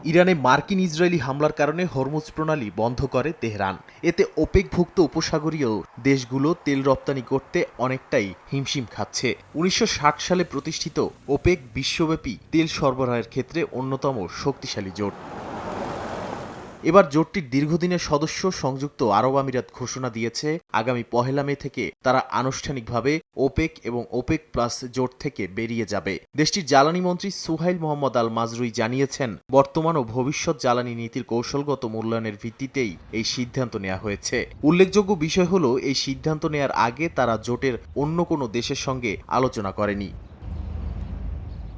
ইরানে মার্কিন ইসরায়েলি হামলার কারণে হরমুজ প্রণালী বন্ধ করে তেহরান। এতে ওপেকভুক্ত উপসাগরীয় দেশগুলো তেল রপ্তানি করতে অনেকটাই হিমশিম খাচ্ছে। ১৯৬০ সালে প্রতিষ্ঠিত ওপেক বিশ্বব্যাপী তেল সরবরাহের ক্ষেত্রে অন্যতম শক্তিশালী জোট। এবার জোটটির দীর্ঘদিনের সদস্য সংযুক্ত আরব আমিরাত ঘোষণা দিয়েছে আগামী ১ মে থেকে তারা আনুষ্ঠানিকভাবে ওপেক এবং ওপেক প্লাস জোট থেকে বেরিয়ে যাবে। দেশটির জ্বালানি মন্ত্রী সুহাইল মোহাম্মদ আল মাজরুই জানিয়েছেন, বর্তমান ও ভবিষ্যৎ জ্বালানি নীতির কৌশলগত মূল্যায়নের ভিত্তিতেই এই সিদ্ধান্ত নেওয়া হয়েছে। উল্লেখযোগ্য বিষয় হল, এই সিদ্ধান্ত নেয়ার আগে তারা জোটের অন্য কোনো দেশের সঙ্গে আলোচনা করেনি।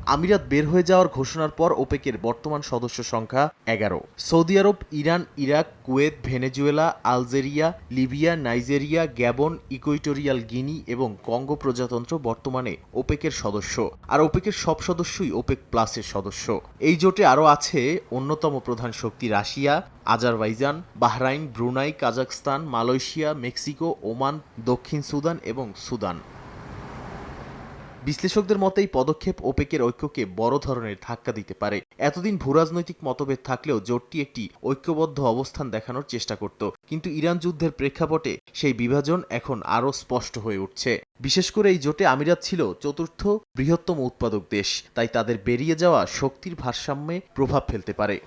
আমিরাত বের হয়ে যাওয়ার ঘোষণার পর ওপেকের বর্তমান সদস্য সংখ্যা ১১। Saudi Arab, Iran, Iraq, Kuwait, Venezuela, Algeria, Libya, Nigeria, Gabon, Equatorial Guinea এবং কঙ্গো প্রজাতন্ত্র বর্তমানে ওপেকের সদস্য। আর ওপেকের সব সদস্যই ওপেক প্লাসের সদস্য। এই জোটে আরও আছে অন্যতম প্রধান শক্তি Russia, Azerbaijan, Bahrain, Brunei, Kazakhstan, Malaysia, Mexico, Oman, দক্ষিণ সুদান এবং সুদান। বিশ্লেষকদের মতে এই পদক্ষেপ ওপেকের ঐক্যকে বড় ধরনের ধাক্কা দিতে পারে। এতদিন ভূরাজনৈতিক মতভেদ থাকলেও জোটটি একটি ঐক্যবদ্ধ অবস্থান দেখানোর চেষ্টা করত, কিন্তু ইরান যুদ্ধের প্রেক্ষাপটে সেই বিভাজন এখন আরও স্পষ্ট হয়ে উঠছে। বিশেষ করে এই জোটে আমিরাত ছিল চতুর্থ বৃহত্তম উৎপাদক দেশ, তাই তাদের বেরিয়ে যাওয়া শক্তির ভারসাম্যে প্রভাব ফেলতে পারে।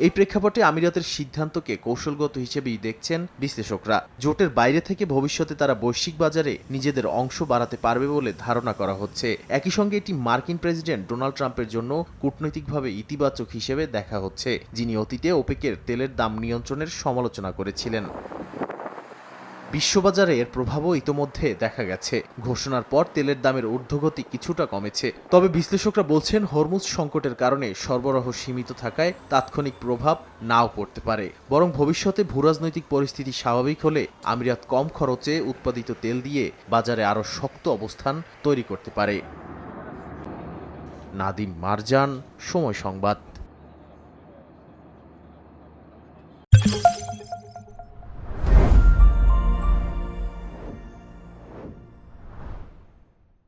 এই প্রেক্ষাপটে আমিরাতের সিদ্ধান্তকে কৌশলগত হিসেবেই দেখছেন বিশ্লেষকরা। জোটের বাইরে থেকে ভবিষ্যতে তারা বৈশ্বিক বাজারে নিজেদের অংশ বাড়াতে পারবে বলে ধারণা করা হচ্ছে। একই সঙ্গে এটি মার্কিন প্রেসিডেন্ট ডোনাল্ড ট্রাম্পের জন্য কূটনৈতিকভাবে ইতিবাচক হিসেবে দেখা হচ্ছে, যিনি অতীতে ওপেকের তেলের দাম নিয়ন্ত্রণের সমালোচনা করেছিলেন। বিশ্ববাজারে এর প্রভাবও ইতোমধ্যে দেখা গেছে। ঘোষণার পর তেলের দামের ঊর্ধ্বগতি কিছুটা কমেছে। তবে বিশ্লেষকরা বলছেন, হরমুজ সংকটের কারণে সরবরাহ সীমিত থাকায় তাৎক্ষণিক প্রভাব নাও পড়তে পারে। বরং ভবিষ্যতে ভূরাজনৈতিক পরিস্থিতি স্বাভাবিক হলে আমিরাত কম খরচে উৎপাদিত তেল দিয়ে বাজারে আরও শক্ত অবস্থান তৈরি করতে পারে। নাদিম মারজান, সময় সংবাদ।